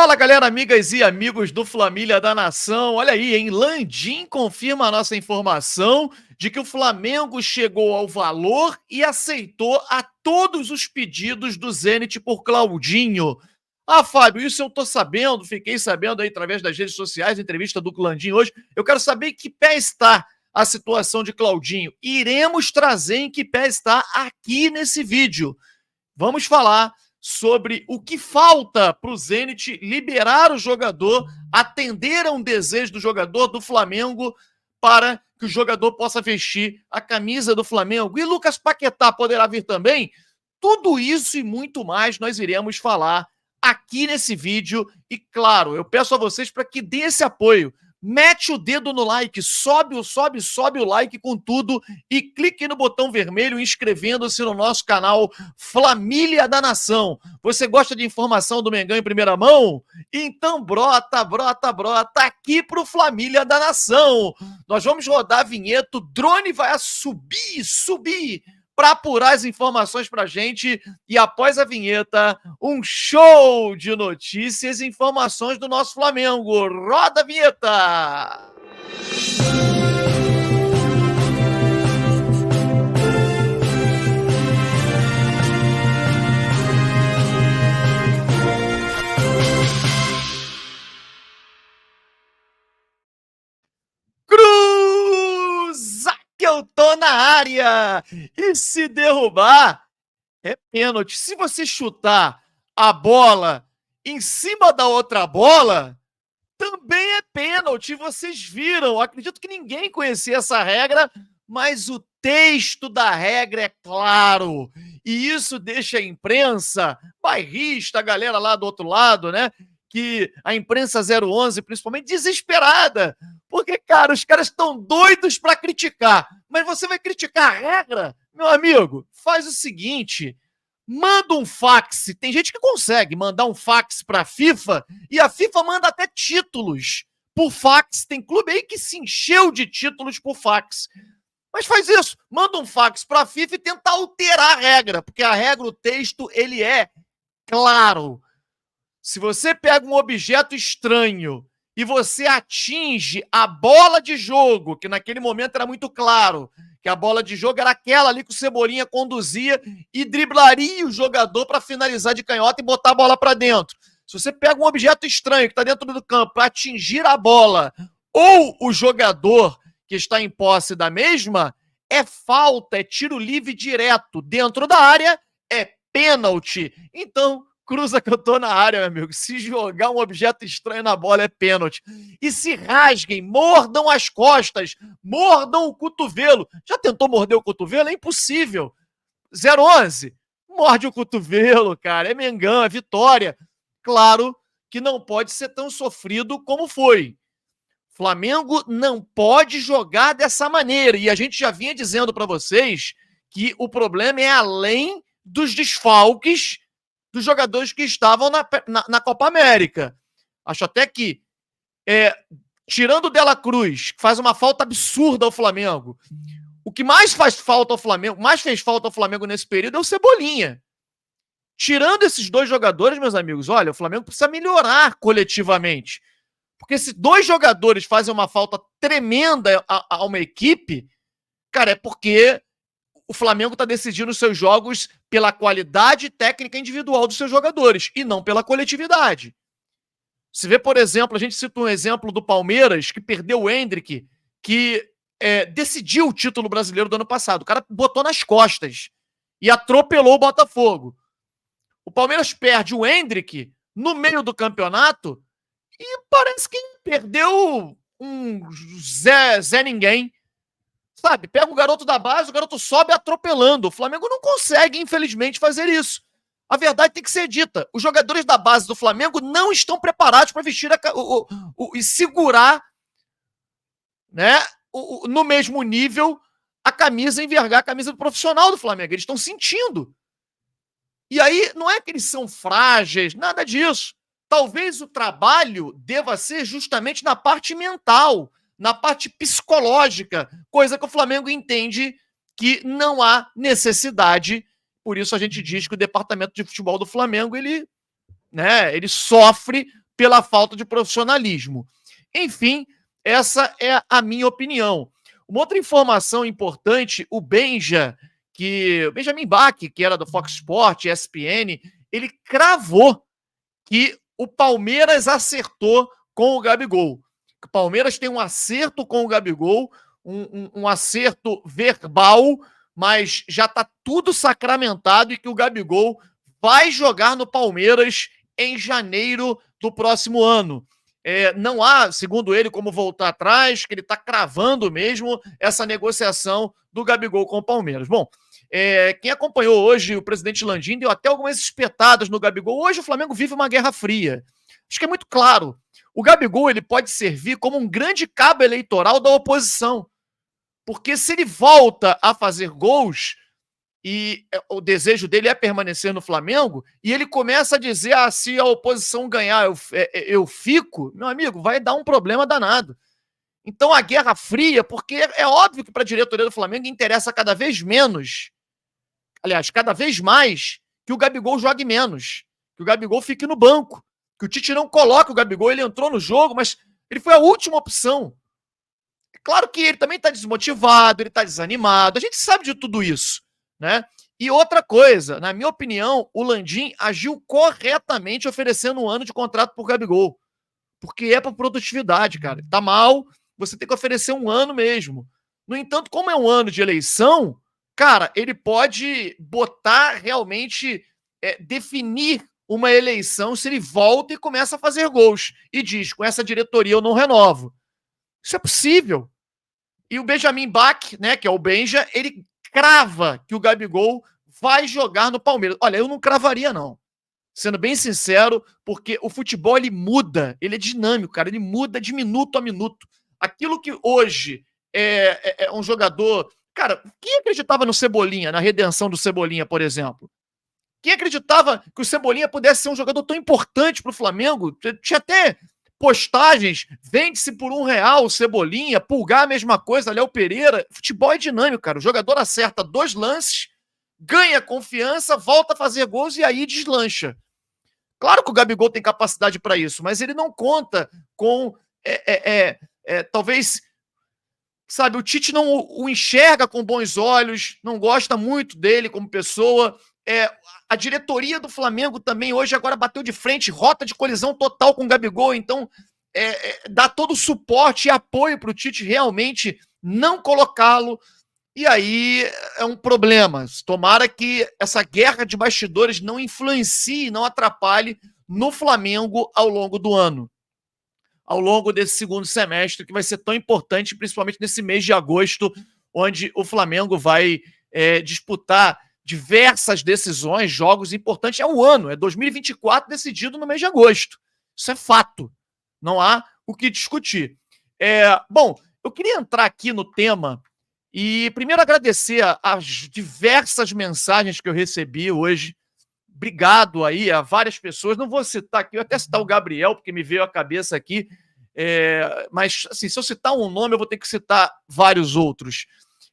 Fala, galera, amigas e amigos do Flamília da Nação. Olha aí, hein? Landim confirma a nossa informação de que o Flamengo chegou ao valor e aceitou a todos os pedidos do Zenit por Claudinho. Ah, Fábio, isso eu tô sabendo, fiquei sabendo aí através das redes sociais, entrevista do Landim hoje. Eu quero saber em que pé está a situação de Claudinho. Iremos trazer em que pé está aqui nesse vídeo. Vamos falar sobre o que falta para o Zenit liberar o jogador, atender a um desejo do jogador do Flamengo para que o jogador possa vestir a camisa do Flamengo. E Lucas Paquetá poderá vir também? Tudo isso e muito mais nós iremos falar aqui nesse vídeo. E claro, eu peço a vocês para que dê esse apoio. Mete o dedo no like, sobe o like com tudo e clique no botão vermelho inscrevendo-se no nosso canal Flamília da Nação. Você gosta de informação do Mengão em primeira mão? Então brota aqui pro Flamília da Nação. Nós vamos rodar a vinheta, o drone vai subir para apurar as informações pra gente e após a vinheta, um show de notícias e informações do nosso Flamengo. Roda a vinheta! Cruza que eu tô na área! E se derrubar, é pênalti. Se você chutar a bola em cima da outra bola, também é pênalti. Vocês viram. Acredito que ninguém conhecia essa regra, mas o texto da regra é claro. E isso deixa a imprensa bairrista, a galera lá do outro lado, né? Que a imprensa 011, principalmente, desesperada. Porque, cara, os caras estão doidos para criticar. Mas você vai criticar a regra? Meu amigo, faz o seguinte: manda um fax. Tem gente que consegue mandar um fax para a FIFA e a FIFA manda até títulos por fax. Tem clube aí que se encheu de títulos por fax. Mas faz isso, manda um fax para a FIFA e tenta alterar a regra, porque a regra, o texto, ele é claro. Se você pega um objeto estranho e você atinge a bola de jogo, que naquele momento era muito claro, que a bola de jogo era aquela ali que o Cebolinha conduzia e driblaria o jogador para finalizar de canhota e botar a bola para dentro. Se você pega um objeto estranho que está dentro do campo para atingir a bola ou o jogador que está em posse da mesma, é falta, é tiro livre direto. Dentro da área, é pênalti. Então, cruza que eu tô na área, meu amigo. Se jogar um objeto estranho na bola, é pênalti. E se rasguem, mordam as costas, mordam o cotovelo. Já tentou morder o cotovelo? É impossível. 011, morde o cotovelo, cara. É Mengão, é vitória. Claro que não pode ser tão sofrido como foi. Flamengo não pode jogar dessa maneira. E a gente já vinha dizendo para vocês que o problema é além dos desfalques dos jogadores que estavam na Copa América. Acho até que, tirando o Dela Cruz, que faz uma falta absurda ao Flamengo, o que mais faz falta ao Flamengo, mais fez falta ao Flamengo nesse período é o Cebolinha. Tirando esses dois jogadores, meus amigos, olha, o Flamengo precisa melhorar coletivamente. Porque se dois jogadores fazem uma falta tremenda a uma equipe, cara, é porque o Flamengo está decidindo os seus jogos pela qualidade técnica individual dos seus jogadores e não pela coletividade. Se vê, por exemplo, a gente cita um exemplo do Palmeiras, que perdeu o Endrick, que decidiu o título brasileiro do ano passado. O cara botou nas costas e atropelou o Botafogo. O Palmeiras perde o Endrick no meio do campeonato e parece que perdeu um Zé Ninguém. Sabe, pega o garoto da base, o garoto sobe atropelando. O Flamengo não consegue, infelizmente, fazer isso. A verdade tem que ser dita. Os jogadores da base do Flamengo não estão preparados para vestir e segurar, né, no mesmo nível a camisa, envergar a camisa do profissional do Flamengo. Eles estão sentindo. E aí, não é que eles são frágeis, nada disso. Talvez o trabalho deva ser justamente na parte mental, na parte psicológica, coisa que o Flamengo entende que não há necessidade. Por isso a gente diz que o departamento de futebol do Flamengo, ele sofre pela falta de profissionalismo. Enfim, essa é a minha opinião. Uma outra informação importante, o Benjamin Bach, que era do Fox Sports, ESPN, ele cravou que o Palmeiras acertou com o Gabigol. O Palmeiras tem um acerto com o Gabigol, um acerto verbal, mas já está tudo sacramentado e que o Gabigol vai jogar no Palmeiras em janeiro do próximo ano. Não há, segundo ele, como voltar atrás, que ele está cravando mesmo essa negociação do Gabigol com o Palmeiras. Bom, quem acompanhou hoje o presidente Landim deu até algumas espetadas no Gabigol. Hoje o Flamengo vive uma guerra fria. Acho que é muito claro. O Gabigol ele pode servir como um grande cabo eleitoral da oposição. Porque se ele volta a fazer gols e o desejo dele é permanecer no Flamengo, e ele começa a dizer, se a oposição ganhar, eu fico, meu amigo, vai dar um problema danado. Então a guerra fria, porque é óbvio que para a diretoria do Flamengo interessa cada vez menos, aliás, cada vez mais, que o Gabigol jogue menos, que o Gabigol fique no banco, que o Tite não coloque o Gabigol, ele entrou no jogo, mas ele foi a última opção. Claro que ele também está desmotivado, ele está desanimado, a gente sabe de tudo isso, né? E outra coisa, na minha opinião, o Landim agiu corretamente oferecendo um ano de contrato por Gabigol, porque é para produtividade, cara. Tá mal, você tem que oferecer um ano mesmo. No entanto, como é um ano de eleição, cara, ele pode botar realmente, definir uma eleição se ele volta e começa a fazer gols e diz, com essa diretoria eu não renovo. Isso é possível. E o Benjamin Bach, né, que é o Benja, ele crava que o Gabigol vai jogar no Palmeiras. Olha, eu não cravaria, não. Sendo bem sincero, porque o futebol, ele muda, ele é dinâmico, cara, ele muda de minuto a minuto. Aquilo que hoje é um jogador... Cara, quem acreditava no Cebolinha, na redenção do Cebolinha, por exemplo? Quem acreditava que o Cebolinha pudesse ser um jogador tão importante para o Flamengo? Tinha até postagens, vende-se por R$1 o Cebolinha, Pulgar a mesma coisa, Léo Pereira. Futebol é dinâmico, cara. O jogador acerta 2 lances, ganha confiança, volta a fazer gols e aí deslancha. Claro que o Gabigol tem capacidade para isso, mas ele não conta com, talvez, sabe, o Tite não o enxerga com bons olhos, não gosta muito dele como pessoa. A diretoria do Flamengo também hoje agora bateu de frente, rota de colisão total com o Gabigol, então dá todo o suporte e apoio para o Tite realmente não colocá-lo, e aí é um problema. Tomara que essa guerra de bastidores não influencie, não atrapalhe no Flamengo ao longo do ano, ao longo desse segundo semestre, que vai ser tão importante, principalmente nesse mês de agosto, onde o Flamengo vai disputar diversas decisões, jogos importantes. É um ano, é 2024 decidido no mês de agosto. Isso é fato. Não há o que discutir. Bom, eu queria entrar aqui no tema e primeiro agradecer as diversas mensagens que eu recebi hoje. Obrigado aí a várias pessoas. Não vou citar aqui, eu até citar o Gabriel, porque me veio à cabeça aqui. Mas, assim, se eu citar um nome, eu vou ter que citar vários outros.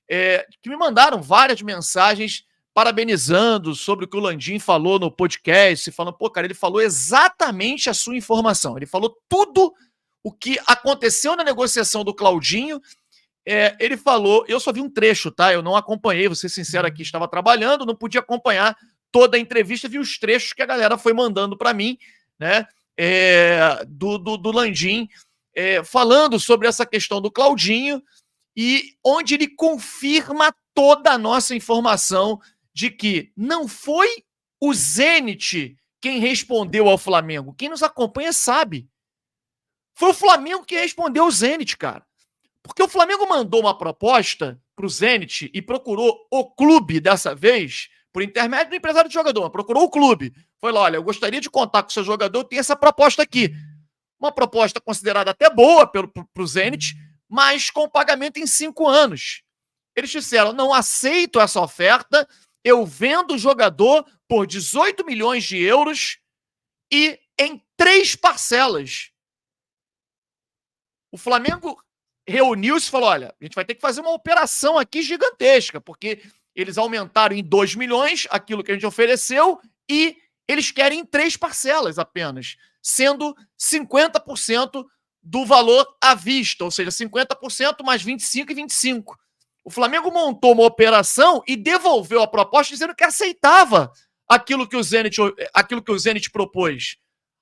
Que me mandaram várias mensagens parabenizando sobre o que o Landim falou no podcast, falando, pô, cara, ele falou exatamente a sua informação. Ele falou tudo o que aconteceu na negociação do Claudinho. Ele falou, eu só vi um trecho, tá? Eu não acompanhei, vou ser sincero aqui, estava trabalhando, não podia acompanhar toda a entrevista, vi os trechos que a galera foi mandando para mim, né? Do Landim, falando sobre essa questão do Claudinho, e onde ele confirma toda a nossa informação de que não foi o Zenit quem respondeu ao Flamengo. Quem nos acompanha sabe. Foi o Flamengo que respondeu ao Zenit, cara. Porque o Flamengo mandou uma proposta para o Zenit e procurou o clube dessa vez, por intermédio do empresário de jogador, procurou o clube. Foi lá, olha, eu gostaria de contar com o seu jogador, tem essa proposta aqui. Uma proposta considerada até boa para o Zenit, mas com pagamento em 5 anos. Eles disseram, não aceito essa oferta, eu vendo o jogador por 18 milhões de euros e em 3 parcelas. O Flamengo reuniu-se e falou, olha, a gente vai ter que fazer uma operação aqui gigantesca, porque eles aumentaram em 2 milhões aquilo que a gente ofereceu e eles querem em 3 parcelas apenas. sendo 50% do valor à vista, ou seja, 50% mais 25 e 25. O Flamengo montou uma operação e devolveu a proposta dizendo que aceitava aquilo que o Zenit propôs.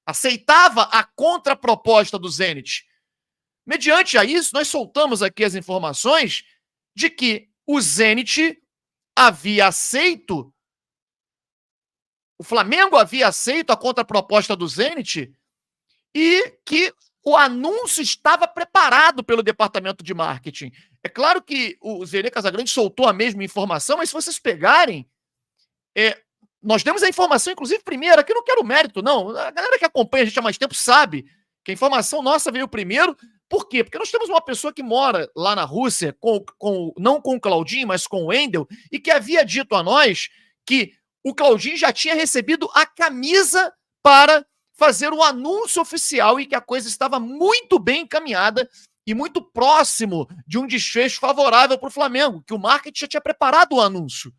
Aceitava a contraproposta do Zenit. Mediante a isso, nós soltamos aqui as informações de que o Zenit havia aceito, o Flamengo havia aceito a contraproposta do Zenit e que o anúncio estava preparado pelo departamento de marketing. É claro que o Zerê Casagrande soltou a mesma informação, mas se vocês pegarem, nós demos a informação, inclusive, primeiro, aqui não quero mérito, não. A galera que acompanha a gente há mais tempo sabe que a informação nossa veio primeiro. Por quê? Porque nós temos uma pessoa que mora lá na Rússia, não com o Claudinho, mas com o Wendel, e que havia dito a nós que o Claudinho já tinha recebido a camisa para fazer o anúncio oficial e que a coisa estava muito bem encaminhada e muito próximo de um desfecho favorável para o Flamengo, que o marketing já tinha preparado o anúncio.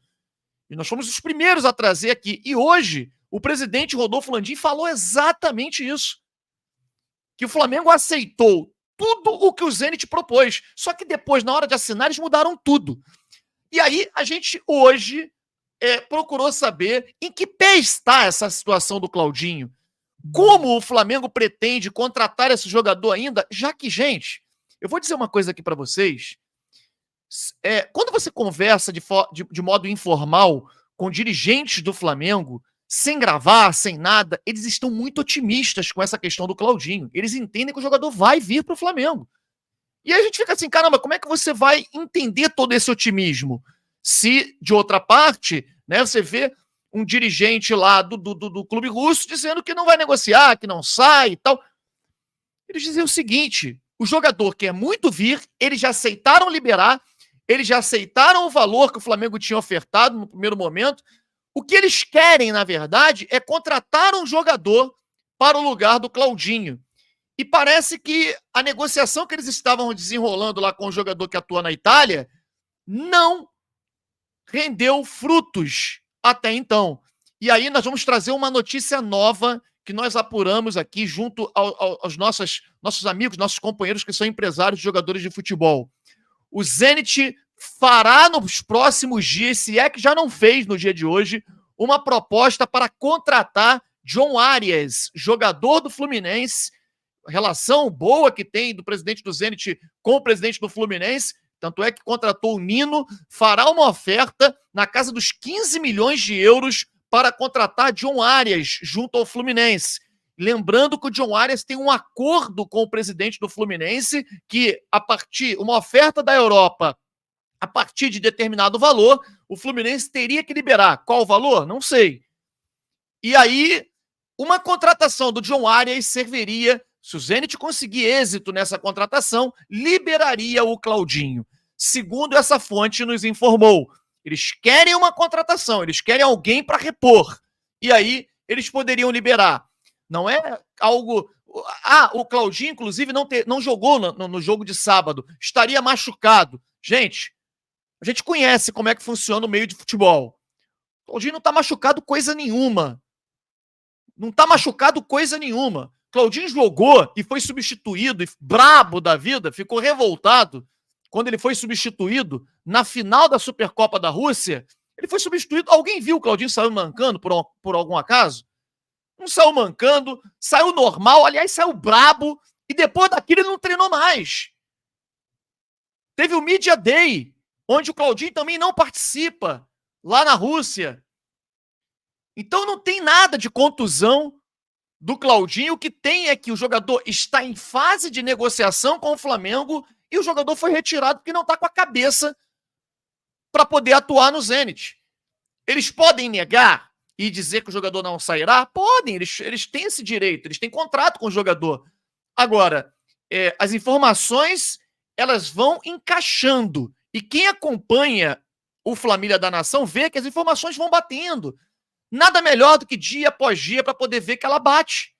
E nós fomos os primeiros a trazer aqui. E hoje, o presidente Rodolfo Landim falou exatamente isso. Que o Flamengo aceitou tudo o que o Zenit propôs. Só que depois, na hora de assinar, eles mudaram tudo. E aí, a gente hoje procurou saber em que pé está essa situação do Claudinho. Como o Flamengo pretende contratar esse jogador ainda, já que, gente, eu vou dizer uma coisa aqui para vocês. Quando você conversa de modo informal com dirigentes do Flamengo, sem gravar, sem nada, eles estão muito otimistas com essa questão do Claudinho. Eles entendem que o jogador vai vir para o Flamengo. E aí a gente fica assim, caramba, como é que você vai entender todo esse otimismo? Se, de outra parte, né, você vê um dirigente lá do clube russo dizendo que não vai negociar, que não sai e tal. Eles dizem o seguinte, o jogador quer muito vir, eles já aceitaram liberar, eles já aceitaram o valor que o Flamengo tinha ofertado no primeiro momento. O que eles querem, na verdade, é contratar um jogador para o lugar do Claudinho. E parece que a negociação que eles estavam desenrolando lá com o jogador que atua na Itália não rendeu frutos até então. E aí nós vamos trazer uma notícia nova que nós apuramos aqui junto aos nossos amigos, nossos companheiros que são empresários e jogadores de futebol. O Zenit fará nos próximos dias, se é que já não fez no dia de hoje, uma proposta para contratar John Arias, jogador do Fluminense, relação boa que tem do presidente do Zenit com o presidente do Fluminense, tanto é que contratou o Nino, fará uma oferta na casa dos 15 milhões de euros para contratar John Arias junto ao Fluminense. Lembrando que o John Arias tem um acordo com o presidente do Fluminense que, uma oferta da Europa, a partir de determinado valor, o Fluminense teria que liberar. Qual o valor? Não sei. E aí, uma contratação do John Arias serviria, se o Zenit conseguir êxito nessa contratação, liberaria o Claudinho. Segundo essa fonte nos informou, eles querem uma contratação, eles querem alguém para repor. E aí, eles poderiam liberar. Não é algo... o Claudinho, inclusive, não jogou no jogo de sábado. Estaria machucado. Gente, a gente conhece como é que funciona o meio de futebol. O Claudinho não está machucado coisa nenhuma. Não está machucado coisa nenhuma. Claudinho jogou e foi substituído, e brabo da vida, ficou revoltado quando ele foi substituído na final da Supercopa da Rússia. Ele foi substituído. Alguém viu o Claudinho sair mancando por algum acaso? Não saiu mancando, saiu normal, aliás, saiu brabo, e depois daquilo ele não treinou mais. Teve o Media Day, onde o Claudinho também não participa, lá na Rússia. Então não tem nada de contusão do Claudinho. O que tem é que o jogador está em fase de negociação com o Flamengo e o jogador foi retirado porque não está com a cabeça para poder atuar no Zenit. Eles podem negar e dizer que o jogador não sairá? Podem, eles têm esse direito, eles têm contrato com o jogador. Agora, as informações, elas vão encaixando. E quem acompanha o Família da Nação vê que as informações vão batendo. Nada melhor do que dia após dia para poder ver que ela bate.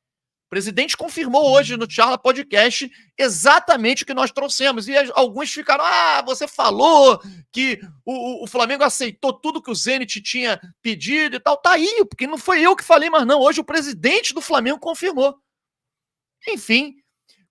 O presidente confirmou hoje no Charla Podcast exatamente o que nós trouxemos. E alguns ficaram, você falou que o Flamengo aceitou tudo que o Zenit tinha pedido e tal. Tá aí, porque não foi eu que falei, mas não. Hoje o presidente do Flamengo confirmou. Enfim,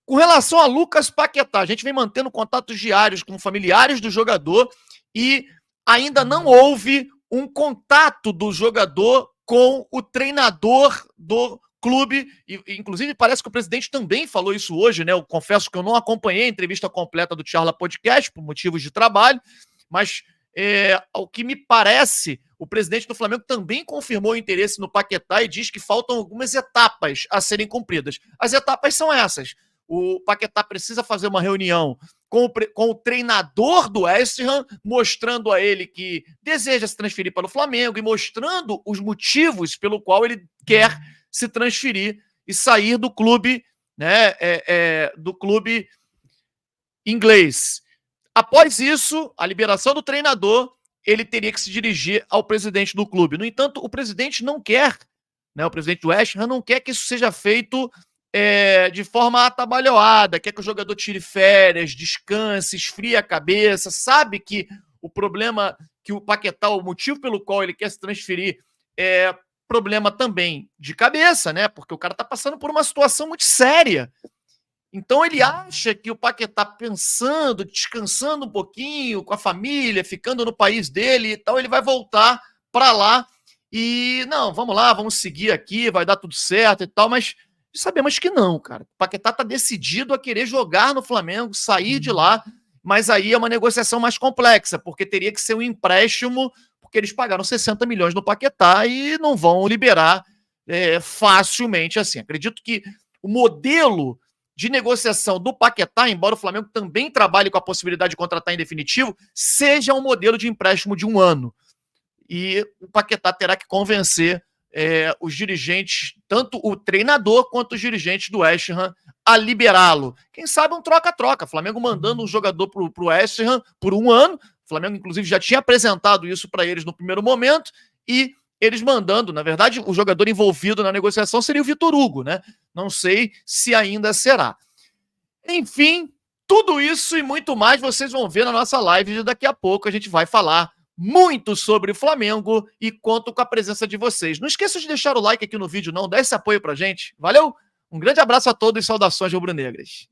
com relação a Lucas Paquetá, a gente vem mantendo contatos diários com familiares do jogador e ainda não houve um contato do jogador com o treinador do clube, e inclusive parece que o presidente também falou isso hoje, né? Eu confesso que eu não acompanhei a entrevista completa do Charla Podcast por motivos de trabalho, mas ao que me parece, o presidente do Flamengo também confirmou o interesse no Paquetá e diz que faltam algumas etapas a serem cumpridas. As etapas são essas: o Paquetá precisa fazer uma reunião com o treinador do West Ham, mostrando a ele que deseja se transferir para o Flamengo e mostrando os motivos pelo qual ele quer se transferir e sair do clube, né, do clube inglês. Após isso, a liberação do treinador, ele teria que se dirigir ao presidente do clube. No entanto, o presidente não quer, né, o presidente do West Ham não quer que isso seja feito de forma atabalhoada, quer que o jogador tire férias, descanse, esfrie a cabeça, sabe que o problema que o Paquetá, o motivo pelo qual ele quer se transferir é problema também de cabeça, né? Porque o cara tá passando por uma situação muito séria. Então ele acha que o Paquetá pensando, descansando um pouquinho com a família, ficando no país dele e tal, ele vai voltar para lá e não, vamos lá, vamos seguir aqui, vai dar tudo certo e tal, mas sabemos que não, cara. O Paquetá tá decidido a querer jogar no Flamengo, sair de lá, mas aí é uma negociação mais complexa, porque teria que ser um empréstimo, porque eles pagaram 60 milhões no Paquetá e não vão liberar facilmente assim. Acredito que o modelo de negociação do Paquetá, embora o Flamengo também trabalhe com a possibilidade de contratar em definitivo, seja um modelo de empréstimo de 1 ano. E o Paquetá terá que convencer os dirigentes, tanto o treinador quanto os dirigentes do West Ham, a liberá-lo. Quem sabe um troca-troca. Flamengo mandando um jogador para o West Ham por 1 ano. O Flamengo, inclusive, já tinha apresentado isso para eles no primeiro momento e eles mandando, na verdade, o jogador envolvido na negociação seria o Vitor Hugo, né? Não sei se ainda será. Enfim, tudo isso e muito mais vocês vão ver na nossa live de daqui a pouco. A gente vai falar muito sobre o Flamengo e conto com a presença de vocês. Não esqueça de deixar o like aqui no vídeo, não. Dá esse apoio pra gente. Valeu? Um grande abraço a todos e saudações rubro-negras.